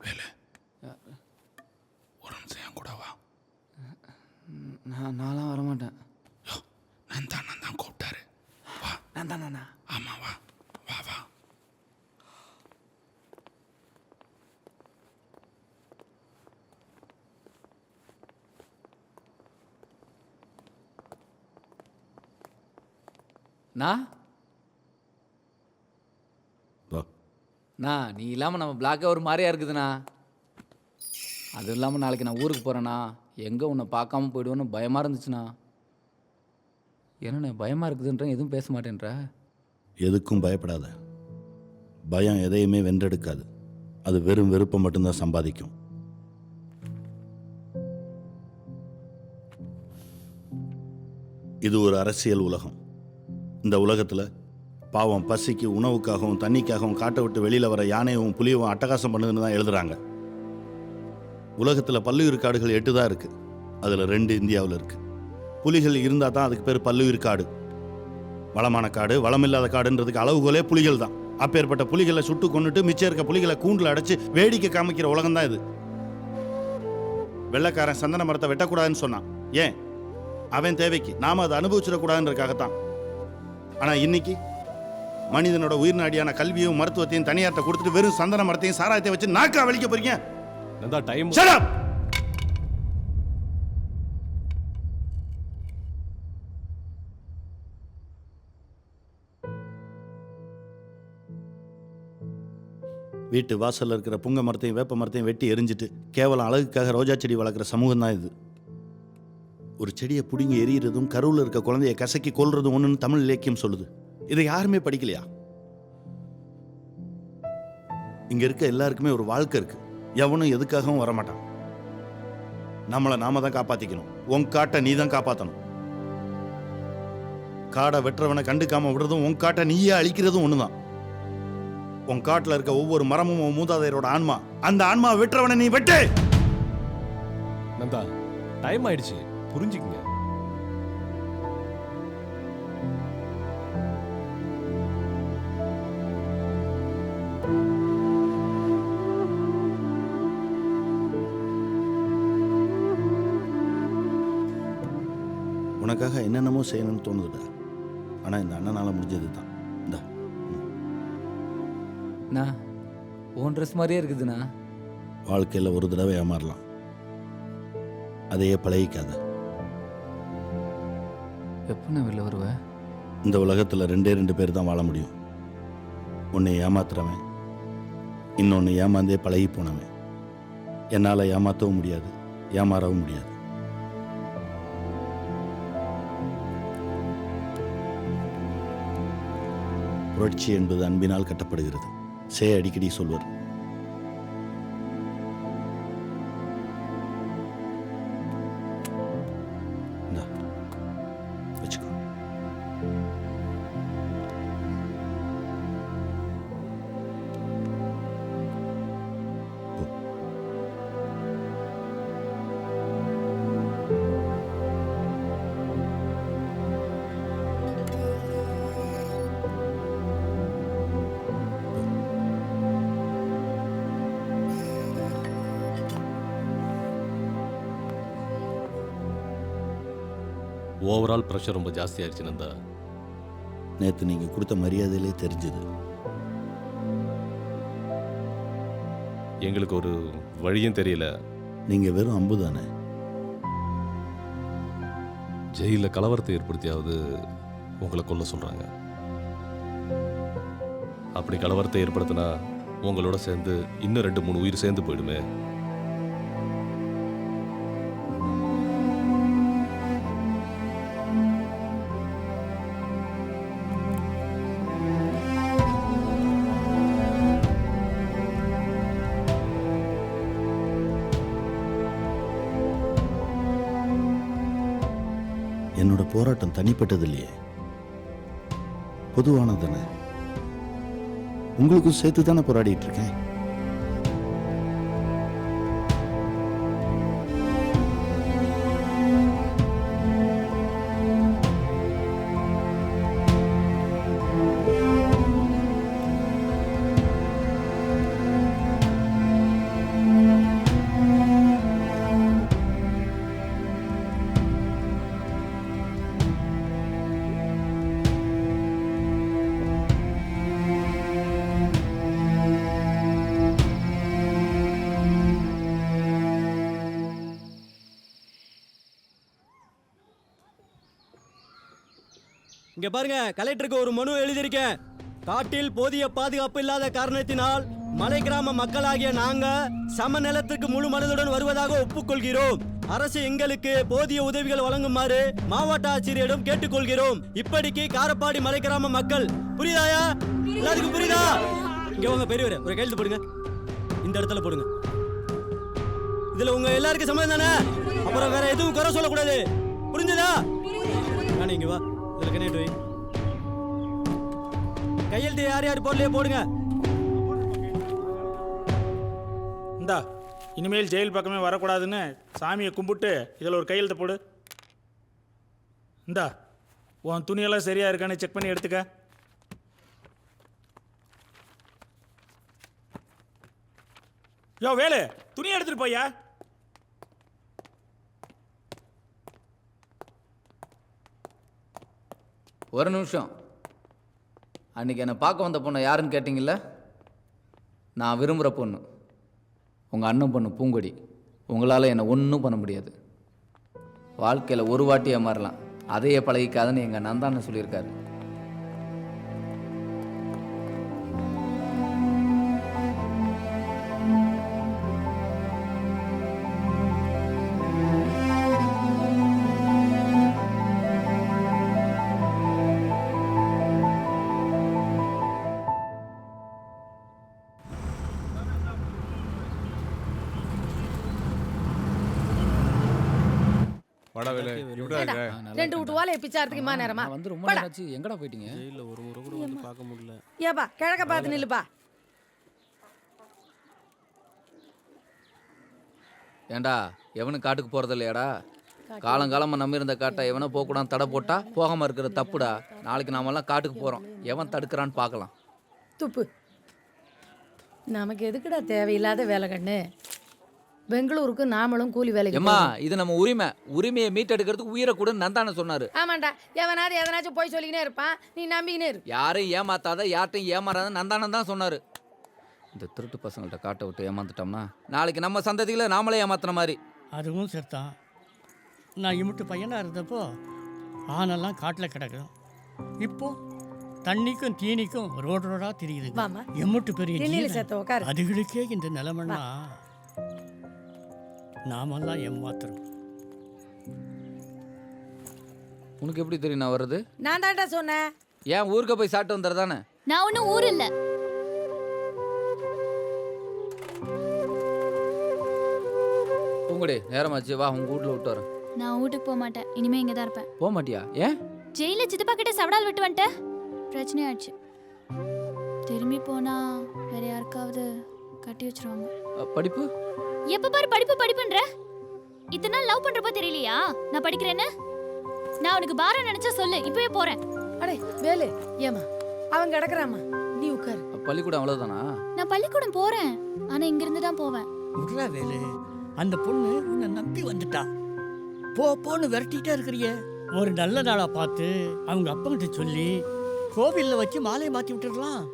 வேலு ஒரு நிமிஷம் என் கூட வா. நான்லாம் வரமாட்டேன். யோ, நான் தான் கூப்பிட்டாரு. வா. நான் தானா? ஆமாம், வா வா வா. நீ இல்லாமல் நம்ம பிளாக்கே ஒரு மாதிரியா இருக்குதுண்ணா. அதுவும் இல்லாமல் நாளைக்கு நான் ஊருக்கு போகிறேண்ணா. எங்கே உன்னை பார்க்காம போயிடுவோன்னு பயமாக இருந்துச்சுண்ணா. என்னண்ணே பயமாக இருக்குதுன்ற எதுவும் பேச மாட்டேன்ற? எதுக்கும் பயப்படாத. பயம் எதையுமே வென்றெடுக்காது. அது வெறும் வெறுப்பை மட்டும்தான் சம்பாதிக்கும். இது ஒரு அரசியல் உலகம். இந்த உலகத்தில் பாவம் பசிக்கு உணவுக்காகவும் தண்ணிக்காகவும் காட்டை விட்டு வெளியில் வர யானையும் புலியும் அட்டகாசம் பண்ணுதுன்னு தான் எழுதுறாங்க. உலகத்தில் பல்லுயிர் காடுகள் 8 தான் இருக்குது. அதில் 2 இந்தியாவில் இருக்குது. புலிகள் இருந்தால் தான் அதுக்கு பேர் பல்லுயிர் காடு. வளமான காடு வளமில்லாத காடுன்றதுக்கு அளவுகோலே புலிகள் தான். அப்பேற்பட்ட புலிகளை சுட்டு கொண்டுட்டு மிச்சம் இருக்க புலிகளை கூண்டில் அடைச்சு வேடிக்கை காமிக்கிற உலகம் தான் இது. வெள்ளைக்காரன் சந்தன மரத்தை வெட்டக்கூடாதுன்னு சொன்னான். ஏன்? அவன் தேவைக்கு நாம அதை அனுபவிச்சிடக்கூடாதுன்றதுக்காகத்தான். ஆனால் இன்னைக்கு மனிதனோட உயிர் நாடியான கல்வியும் மருத்துவத்தையும் தனியார்ட்ட கொடுத்துட்டு வெறும் சந்தன மரத்தையும் சாராயத்தையும் வச்சு நாக்கா வலிக்க போறீங்க. Shut up! வீட்டு வாசல்ல இருக்கிற புங்க மரத்தையும் வேப்ப மரத்தையும் வெட்டி எரிஞ்சிட்டு கேவலம் அழகுக்காக ரோஜா செடி வளர்க்குற சமூகம் தான் இது. ஒரு செடியை பிடுங்கி எரியிறதும் கருவில் இருக்க குழந்தைய கசக்கி கொல்றதும் ஒன்றுன்னு தமிழ் இலக்கியம் சொல்லுது. இதை யாருமே படிக்கலையா? இங்க இருக்க எல்லாருக்குமே ஒரு வாழ்க்கை இருக்கு. எவனும் எதுக்காகவும் வரமாட்டான். நம்மளை நாம தான் காப்பாத்திக்கணும். உன் காட்டை நீ தான் காப்பாற்றணும். காடை வெட்டுறவனை கண்டுக்காம விடுறதும் உன் காட்டை நீயே அழிக்கிறதும் ஒண்ணுதான். உன் காட்டுல இருக்க ஒவ்வொரு மரமும் உன் மூதாதையரோட ஆன்மா. அந்த ஆன்மா வெட்டுறவனை நீ வெட்டு. நந்தா, டைம் ஆயிடுச்சு, புரிஞ்சுக்குங்க. உனக்காக என்னென்னமோ செய்யணும்னு தோணுதுடா. ஆனா இந்த அண்ணனால முடிஞ்சது தான். அண்ணா உன் ட்ரெஸ் மாதிரியே இருக்குதுண்ணா. வாழ்க்கையில் ஒரு தடவை ஏமாறலாம். அதையே பழகிக்காத. எப்போ நான் வெளில வருவேன்? இந்த உலகத்தில் 2 பேர் தான் வாழ முடியும். உன்னை ஏமாத்துறவன், இன்னொன்று ஏமாந்தே பழகி போனவன். என்னால் ஏமாற்றவும் முடியாது, ஏமாறவும் முடியாது. புரட்சி என்பது அன்பினால் கட்டப்படுகிறது. அடிக்கடி சொல்வர். வச்சுக்கோ. ஓவரால் ப்ரெஷர் ரொம்ப ஜாஸ்தி ஆயிடுச்சு நந்தா. நேற்று நீங்கள் கொடுத்த மரியாதையிலே தெரிஞ்சது. எங்களுக்கு ஒரு வழியும் தெரியல. நீங்கள் வெறும் அம்பு தானே. ஜெயிலில் கலவரத்தை ஏற்படுத்தியாவது உங்களை கொல்ல சொல்கிறாங்க. அப்படி கலவரத்தை ஏற்படுத்தினா உங்களோட சேர்ந்து இன்னும் 2-3 உயிர் சேர்ந்து போயிடுமே. என்னோட போராட்டம் தனிப்பட்டது இல்லையே, பொதுவானதானே. உங்களுக்கும் சேர்த்து தானே போராடிட்டு இருக்கேன். இங்க பாருங்க, கலெக்டருக்கு ஒரு மனு எழுதியிருக்கேன். காட்டில் போதிய பாதுகாப்பு இல்லாத காரணத்தினால் மலை கிராம மக்களாகிய நாங்க சமநிலத்துக்கு முழு மனதுடன் வருவதாக ஒப்புக்கொள்கிறோம். அரசு எங்களுக்கு போதிய உதவிகள் வழங்குமாறு மாவட்ட ஆட்சியரிடம் கேட்டுக்கொள்கிறோம். இப்படிக்கு காரப்பாடி மலை கிராம மக்கள். புரியுதாயா? எல்லாத்துக்கும் புரியுதா? இங்க வாங்க பெரியவரே, ஒரு கையெழுத்து போடுங்க. இந்த இடத்துல போடுங்க. இதுல உங்க எல்லாருக்கும் சம்மதம் தானே? அப்புறம் வேற எதுவும் குறை சொல்லக்கூடாது. புரிஞ்சுதா? நானே இங்க வா. இதுல கனெக்ட் வை. கையெழுத்து யார் யார் போடலையே போடுங்க. இந்தா, இனிமேல் ஜெயில் பக்கமே வரக்கூடாதுன்னு சாமியை கும்பிட்டு இதில் ஒரு கையெழுத்து போடு. இந்தா, உன் துணியெல்லாம் சரியா இருக்கான்னு செக் பண்ணி எடுத்துக்க. யோ வேலு, துணியை எடுத்துட்டு போயா. ஒரு நிமிஷம். அன்றைக்கி என்னை பார்க்க வந்த பொண்ணை யாருன்னு கேட்டிங்கல்ல? நான் விரும்புகிற பொண்ணு, உங்கள் அண்ணன் பொண்ணு பூங்கொடி. உங்களால் என்னை ஒன்றும் பண்ண முடியாது. வாழ்க்கையில் ஒரு வாட்டி ஏமாறலாம், அதையே பழகிக்காதுன்னு எங்கள் நந்தான்னு சொல்லியிருக்காரு. வாடா வேலை இப்படி ஏண்டா, ரெண்டு வீட்டு ஓலையை பிச்சாரத்துக்கு இம்மா நேரமா? நான் வந்து ரொம்ப போடா. நேரம் ஆச்சு. எங்கடா போயிட்டீங்க? ஒரு முறை கூட வந்து பார்க்க முடியல. ஏப்பா கிழக்க பார்த்து நில்லுப்பா. ஏண்டா, எவனும் காட்டுக்கு போகிறது இல்லையாடா? காலங்காலமாக நம்பி இருந்த காட்டை எவனோ போகக்கூடாது தடை போட்டா போகாமல் இருக்கிற தப்புடா. நாளைக்கு நாமெல்லாம் காட்டுக்கு போகிறோம், எவன் தடுக்கிறான்னு பார்க்கலாம். துப்பு. நமக்கு எதுக்குடா தேவையில்லாத வேலை கண்ணு? பெங்களூருக்கு நாமளும் கூலி வேலைக்கு ஏம்மா, போறோம். இது நம்ம உரிமையை மீட்டெடுக்கிறதுக்கு உயிரை கூட நந்தானே சொன்னார். ஆமாண்டா, எவனாவது எதனாச்சும் போய் சொல்லிக்கினே இருப்பான், நீ நம்பிக்கினே இரு. யாரையும் ஏமாத்தாத, யார்ட்டையும் ஏமாறாத நந்தானன் தான் சொன்னார். இந்த திருட்டு பசங்கள்ட்ட காட்டை விட்டு ஏமாந்துட்டோம்னா நாளைக்கு நம்ம சந்ததிகளை நாமளே ஏமாத்துன மாதிரி. அதுவும் சரிதான். நான் இமுட்டு பையனாக இருந்தப்போ ஆனெல்லாம் காட்டில் கிடக்கும். இப்போ தண்ணிக்கும் தீனிக்கும் ரோடு ரோடாக தெரியுது. வாமா. எம்முட்டு பெரிய திண்ணையில ஜீவன். சேர்த்து உட்காரு. அதுகளுக்கே இந்த நிலைமைன்னா நாமெல்லாம் ஏமாத்துறோம். உனக்கு எப்படி தெரியும் நான் வர்றது? நான் தான்டா சொன்னேன். ஏன் ஊருக்கு போய் சாப்பிட்டு வந்துடுறதானே? நான் ஒன்றும் ஊர் இல்லை. பூங்குடி, நேரமாச்சு, வா உங்க வீட்டில் விட்டு வரேன். நான் வீட்டுக்கு போக மாட்டேன். இனிமே இங்கே தான் இருப்பேன். போக மாட்டியா? ஏன்? ஜெயிலில் சித்தப்பா கிட்ட சவடால் விட்டு வந்துட்டேன். பிரச்சனையாச்சு. திரும்பி போனா வேற யாருக்காவது கட்டி வச்சிருவாங்க. படிப்பு? எப்ப பாரு படிப்பு படிப்புன்ற. இத்தனை நாள் லவ் பண்றப்ப தெரியலையா நான் படிக்கிறேன்னு? நான் உனக்கு பாரம் நினைச்சா சொல்லு, இப்பவே போறேன். அடே வேலு, ஏமா அவன் கிடக்குறாமா, நீ உட்காரு. பள்ளிக்கூடம் அவ்வளோதானா? நான் பள்ளிக்கூடம் போறேன், ஆனா இங்க இருந்து தான் போவேன். விட்றா வேலு, அந்த பொண்ணு உன்னை நம்பி வந்துட்டா. போன்னு விரட்டிகிட்டே இருக்கிறிய. ஒரு நல்ல நாளாக பார்த்து அவங்க அப்பங்கிட்ட சொல்லி கோவிலில் வச்சு மாலையை மாற்றி விட்டுடலாம்.